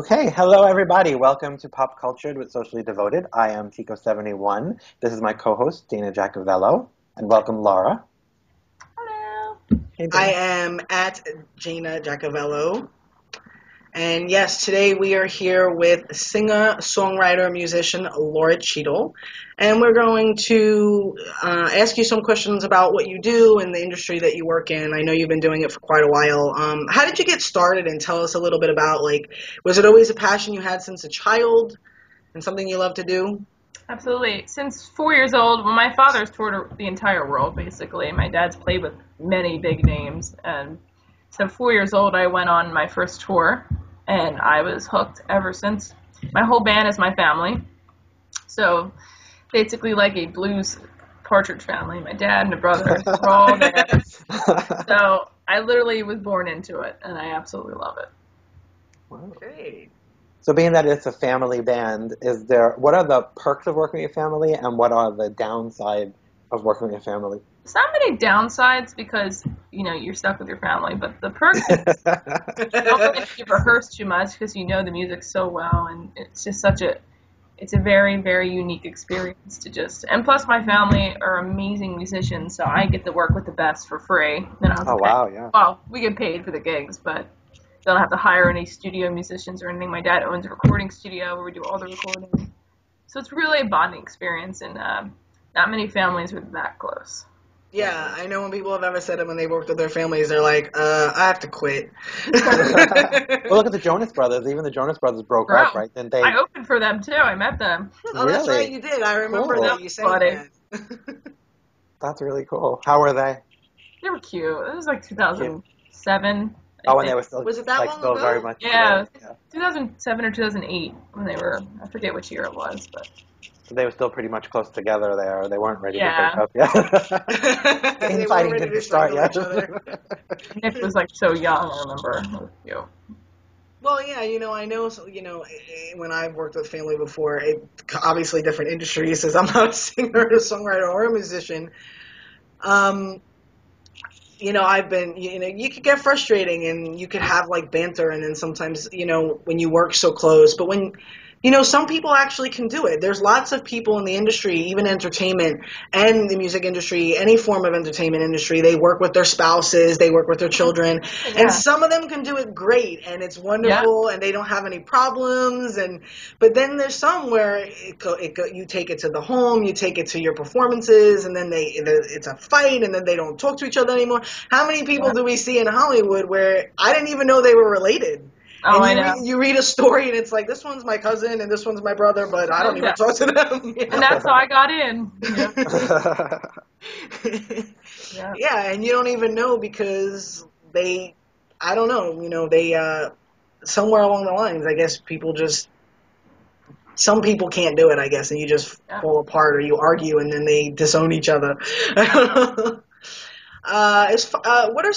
Okay, hello everybody. Welcome to Popcultured with Socially Devoted. I am Tico71. This is my co-host, Dana Giacovello. And welcome, Laura. Hello. Hey, I Dana. am at Gina Giacovello. And yes, today we are here with singer-songwriter, musician Laura Cheadle. And we're going to ask you some questions about what you do and the industry that you work in. I know you've been doing it for quite a while. How did you get started? And tell us a little bit about, was it always a passion you had since a child and something you love to do? Absolutely. Since 4 years old, well, my father's toured the entire world, basically. My dad's played with many big names. And so 4 years old, I went on my first tour, and I was hooked ever since. My whole band is my family. So basically like a blues Partridge family. My dad and my brother were all there. So I literally was born into it, and I absolutely love it. Wow. Great. So being that it's a family band, what are the perks of working with your family and what are the downside of working with your family? There's not many downsides because, you're stuck with your family, but the perks is you don't really have to rehearse too much because you know the music so well, and it's just it's a very, very unique experience and plus my family are amazing musicians, so I get to work with the best for free. Wow, yeah. Well, we get paid for the gigs, but don't have to hire any studio musicians or anything. My dad owns a recording studio where we do all the recording. So it's really a bonding experience, and not many families are that close. Yeah, I know when people have ever said it when they worked with their families, they're like, I have to quit. Well, look at the Jonas Brothers. Even the Jonas Brothers broke up, right? Didn't they? I opened for them, too. I met them. Oh, Really? that's right, you did. I remember Cool. that you saying that. That's really cool. How were they? They were cute. It was like 2007. Oh, when they were still, Was it that long still ago? very much Yeah, together. 2007 or 2008 when they were, I forget which year it was, but. So they were still pretty much close together there. They weren't ready to Yeah. break up yet. They Infighting weren't ready didn't to start strangle yet. each other. Nick was like so young, I remember. It was cute. Well, yeah, I know, when I've worked with family before, obviously different industries, as I'm not a singer, a songwriter, or a musician. I've been, you could get frustrating and you could have like banter, and then sometimes, when you work so close, but when, some people actually can do it. There's lots of people in the industry, even entertainment and the music industry, any form of entertainment industry, they work with their spouses, they work with their children, and some of them can do it great, and it's wonderful, and they don't have any problems, but then there's some where you take it to the home, you take it to your performances, and then it's a fight, and then they don't talk to each other anymore. How many people do we see in Hollywood where I didn't even know they were related? Oh, And I know. you read a story and it's like, this one's my cousin and this one's my brother, but I don't even talk to them. And that's how I got in. Yeah, and you don't even know because I don't know, somewhere along the lines, I guess some people can't do it, I guess, and you just fall apart or you argue and then they disown each other. What are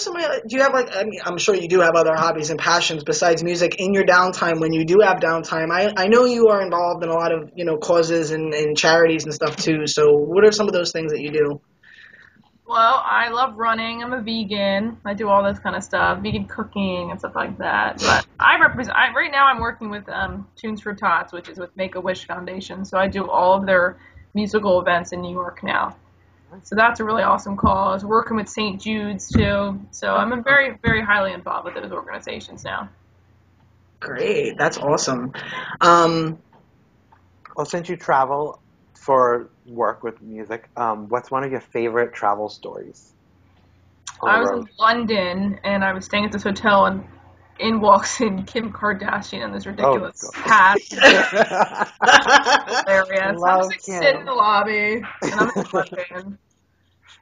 do you have I'm sure you do have other hobbies and passions besides music in your downtime when you do have downtime? I know you are involved in a lot of, causes and charities and stuff too. So what are some of those things that you do? Well, I love running. I'm a vegan. I do all this kind of stuff, vegan cooking and stuff like that. But right now I'm working with Tunes for Tots, which is with Make-A-Wish Foundation. So I do all of their musical events in New York now. So that's a really awesome cause. Working with St. Jude's too. So I'm very, very highly involved with those organizations now. Great, that's awesome. Well, since you travel for work with music, what's one of your favorite travel stories? I was in London and I was staying at this hotel and in walks in Kim Kardashian in this ridiculous hat. Hilarious. I'm just sitting in the lobby and I'm in London.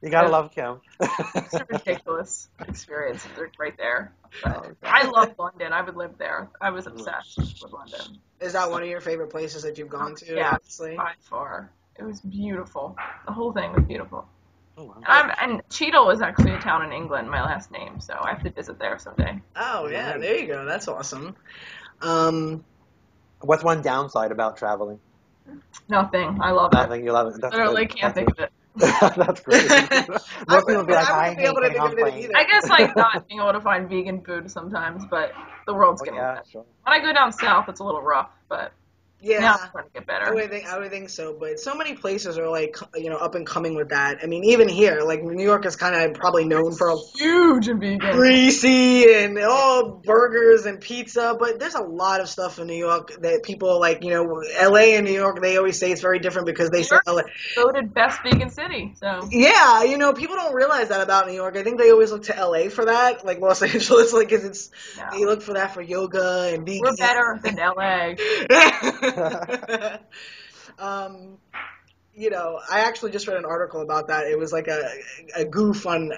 You gotta love Kim. It's a ridiculous experience right there. But I love London. I would live there. I was obsessed with London. Is that one of your favorite places that you've gone to? Yeah, obviously? By far. It was beautiful. The whole thing was beautiful. Oh, wow. And Cheadle is actually a town in England, my last name, so I have to visit there someday. Oh, yeah, there you go. That's awesome. What's one downside about traveling? Nothing. I love Nothing. You love it. Literally can't think of it. That's great. Most people would be like, I I wouldn't be able hate to getting on give it planes. either. I guess like not being able to find vegan food sometimes, but the world's Oh, getting yeah, better. sure. When I go down south, it's a little rough, but Yeah. now it's starting to get better. I would think so, but so many places are like, up and coming with that. I mean, even here, like New York is kind of probably known for Huge in vegan. greasy and all burgers and pizza, but there's a lot of stuff in New York that people like, LA and New York, they always say it's very different because they New say York LA. voted best vegan city, so Yeah, people don't realize that about New York. I think they always look to LA for that, like Los Angeles, like 'cause they no. look for that for yoga and We're vegan. better than LA. um, I actually just read an article about that. It was like a goof on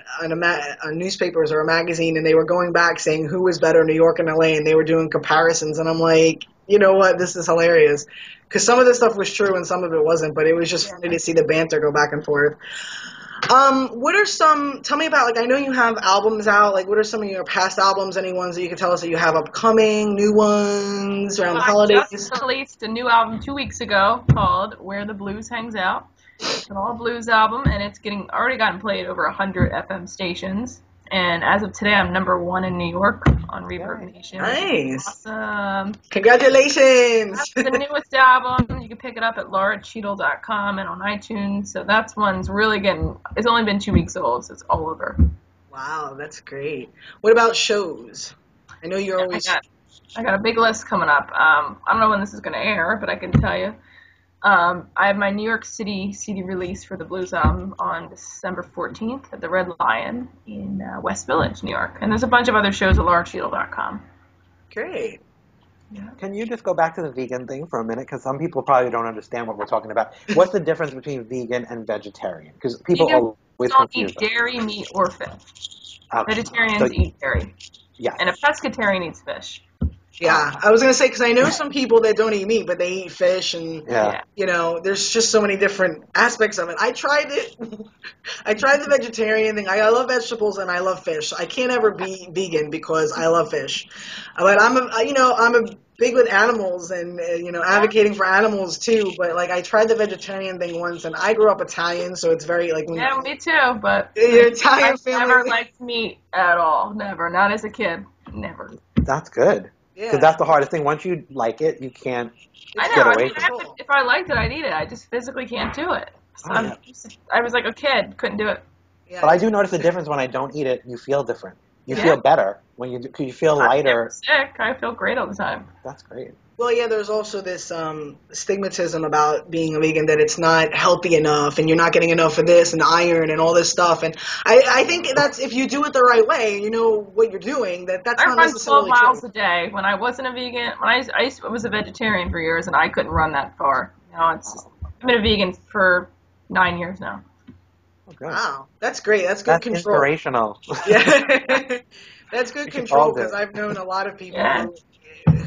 newspapers or a magazine, and they were going back saying who was better, New York and LA, and they were doing comparisons. And I'm like, you know what, this is hilarious, because some of this stuff was true and some of it wasn't, but it was just funny to see the banter go back and forth. What are tell me about, like, I know you have albums out, like, what are some of your past albums, any ones that you can tell us that you have upcoming, new ones, around the I holidays? just released a new album 2 weeks ago called Where the Blues Hangs Out. It's an all blues album, and it's already gotten played over 100 FM stations. And as of today, I'm #1 in New York on Reverb Nation. Nice. Awesome. Congratulations. That's the newest album. You can pick it up at lauracheadle.com and on iTunes. So that's one's really it's only been 2 weeks old, so it's all over. Wow, that's great. What about shows? I know you're always... I got a big list coming up. I don't know when this is going to air, but I can tell you. I have my New York City CD release for the blues album on December 14th at the Red Lion in West Village, New York. And there's a bunch of other shows at lauracheadle.com. Great. Yeah. Can you just go back to the vegan thing for a minute? Because some people probably don't understand what we're talking about. What's the difference between vegan and vegetarian? Because people always don't confuse eat them. dairy, meat, or fish. Okay. Vegetarians eat dairy. Yes. And a pescatarian eats fish. Yeah, I was going to say, because I know some people that don't eat meat, but they eat fish, and, Yeah. there's just so many different aspects of it. I tried it. I tried the vegetarian thing. I love vegetables and I love fish. I can't ever be vegan because I love fish. But I'm a big with animals and, advocating for animals too. But, like, I tried the vegetarian thing once, and I grew up Italian, so it's very, like... Yeah, me too, but your Italian I family... never liked meat at all. Never. Not as a kid. Never. That's good. Yeah. Because that's the hardest thing. Once you like it, you can't I get know. away from it. If I liked it, I'd eat it. I just physically can't do it. So Oh, yeah. I was like a kid, couldn't do it. Yeah. But I do notice the difference when I don't eat it. You feel different. You Yeah. feel better when you do, because you feel lighter. I'm sick. I feel great all the time. That's great. Well, yeah, there's also this stigmatism about being a vegan, that it's not healthy enough and you're not getting enough of this and iron and all this stuff. And I think that's, if you do it the right way and you know what you're doing, that's I not run 12 necessarily miles true. a day. When I wasn't a vegan, I was a vegetarian for years, and I couldn't run that far. I've been a vegan for 9 years now. Oh, good. Wow, that's great. That's good That's control. inspirational. Yeah, that's good You should control, all do because it. I've known a lot of people Yeah.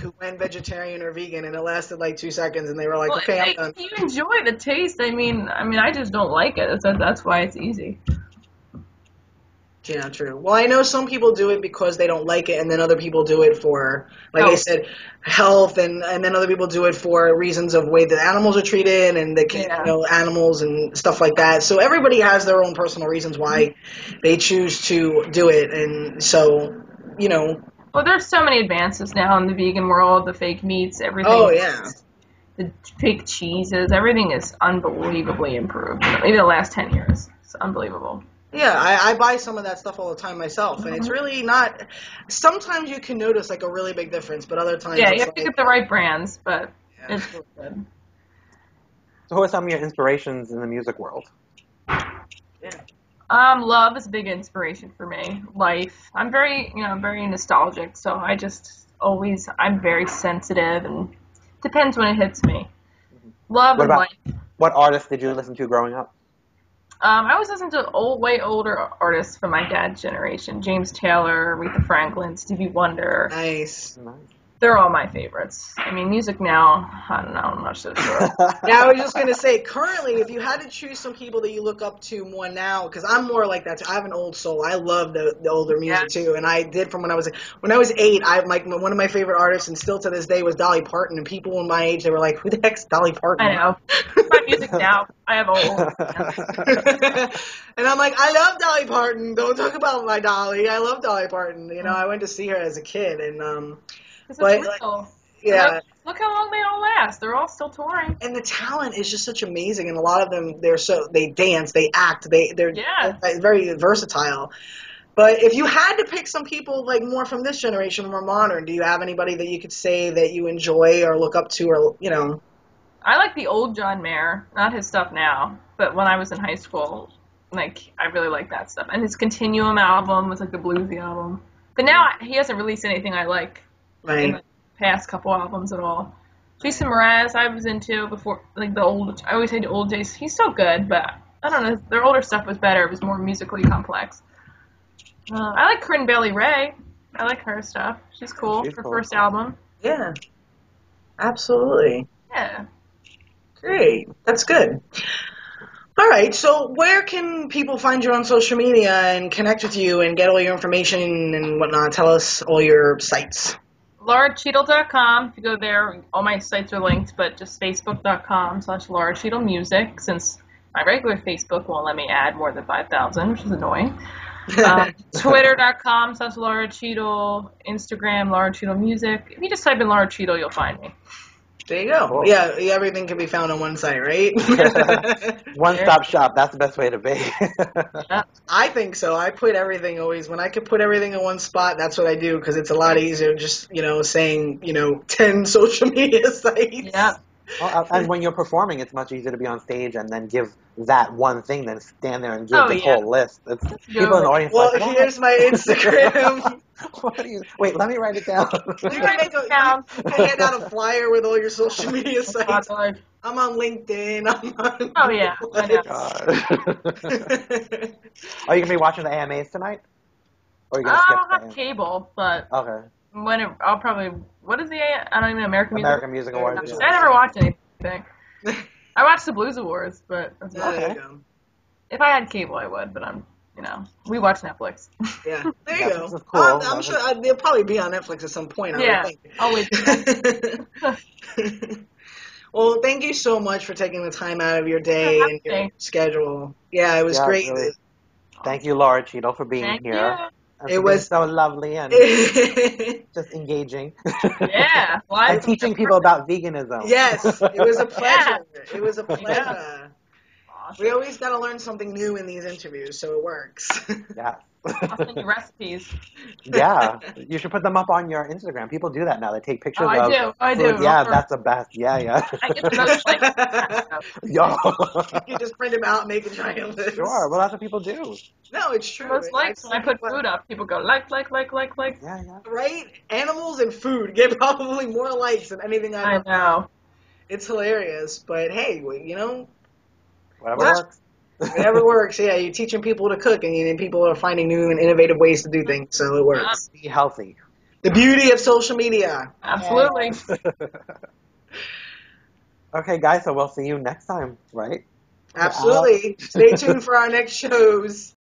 who went vegetarian or vegan, and it lasted like 2 seconds, and they were like, Well, "Okay, I'm done." you enjoy the taste. I mean, I just don't like it. That's why it's easy. Yeah, true. Well, I know some people do it because they don't like it, and then other people do it for, like I said, health, and then other people do it for reasons of way that animals are treated, and animals and stuff like that. So everybody has their own personal reasons why they choose to do it, and so, Well, there's so many advances now in the vegan world. The fake meats, everything. Oh, yeah. The fake cheeses, everything is unbelievably improved. Maybe the last 10 years. It's unbelievable. Yeah, I buy some of that stuff all the time myself, and it's really not. Sometimes you can notice like a really big difference, but other times Yeah, it's you have to get the right brands, but it's really good. So who are some of your inspirations in the music world? Love is a big inspiration for me. Life. I'm very nostalgic, so I'm very sensitive, and depends when it hits me. Love and life. What artists did you listen to growing up? I was listening to way older artists from my dad's generation: James Taylor, Aretha Franklin, Stevie Wonder. Nice. They're all my favorites. I mean, music now, I don't know, I'm not so sure. Yeah, I was just gonna say, currently, if you had to choose some people that you look up to more now, because I'm more like that too. I have an old soul. I love the older music too, and I did from when I was 8. I like one of my favorite artists, and still to this day, was Dolly Parton. And people in my age, they were like, "Who the heck's Dolly Parton?" I know. My music now, I have old. And I'm like, I love Dolly Parton. Don't talk about my Dolly. I love Dolly Parton. You know, I went to see her as a kid, and It's but real. yeah. Look how long they all last. They're all still touring. And the talent is just such amazing, and a lot of them, they dance, they act, they're very versatile. But if you had to pick some people like more from this generation, more modern, do you have anybody that you could say that you enjoy or look up to, or you know? I like the old John Mayer, not his stuff now, but when I was in high school, like I really like that stuff. And his Continuum album was like the bluesy album. But now he hasn't released anything I like in the past couple albums at all. Jason Mraz I was into before, like the old, I always say the old Jason. He's so good, but I don't know, their older stuff was better. It was more musically complex. I like Corinne Bailey Rae. I like her stuff. She's cool. Her first album. Yeah, absolutely. Yeah. Great. That's good. All right. So where can people find you on social media and connect with you and get all your information and whatnot? Tell us all your sites. LauraCheadle.com. If you go there, all my sites are linked, but just Facebook.com/LauraCheadleMusic, since my regular Facebook won't let me add more than 5,000, which is annoying. Twitter.com/LauraCheadle. Instagram, LauraCheadleMusic. If you just type in Laura Cheadle, you'll find me. There you go. Cool. Yeah, everything can be found on one site, right? One-stop shop. That's the best way to be. Yeah. I think so. I put everything always, when I could put everything in one spot, that's what I do, because it's a lot easier just, saying, 10 social media sites. Yeah. Well, and when you're performing, it's much easier to be on stage and then give that one thing than stand there and give the whole list. It's people in the audience. Well, like, here's my Instagram. Wait, let me write it down. You can hand out a flyer with all your social media sites. I'm on LinkedIn. I'm on. Oh yeah. I know. Are you gonna be watching the AMAs tonight? Or are you gonna skip I'll have cable, but okay. I'll probably. What is the I don't even know, American Music Awards. I never watch anything. I watch the Blues Awards, but that's okay. If I had cable, I would. But we watch Netflix. Yeah, there you go. Cool. I'm sure they'll probably be on Netflix at some point. I would think. Always. Well, thank you so much for taking the time out of your day and your schedule. Yeah, it was great. Really. Thank you, Laura Cheadle, for being here. It was so lovely and just engaging. Yeah. And teaching people about veganism. Yes, it was a pleasure. Yeah. It was a pleasure. We always got to learn something new in these interviews, so it works. Yeah. I'll send you recipes. Yeah, you should put them up on your Instagram. People do that now. They take pictures of I food. do. Yeah, that's the best. Yeah. I get the most likes. Yo. You just print them out and make a giant list. Sure. Well, that's what people do. No, it's true. Most likes when I put food up. People go like. Yeah. Right? Animals and food get probably more likes than anything I know. It's hilarious, but hey, whatever works. Whatever works. Yeah, you're teaching people to cook, and people are finding new and innovative ways to do things, so it works. Be healthy. The beauty of social media. Absolutely. Okay, guys, so we'll see you next time, right? Absolutely. Stay tuned for our next shows.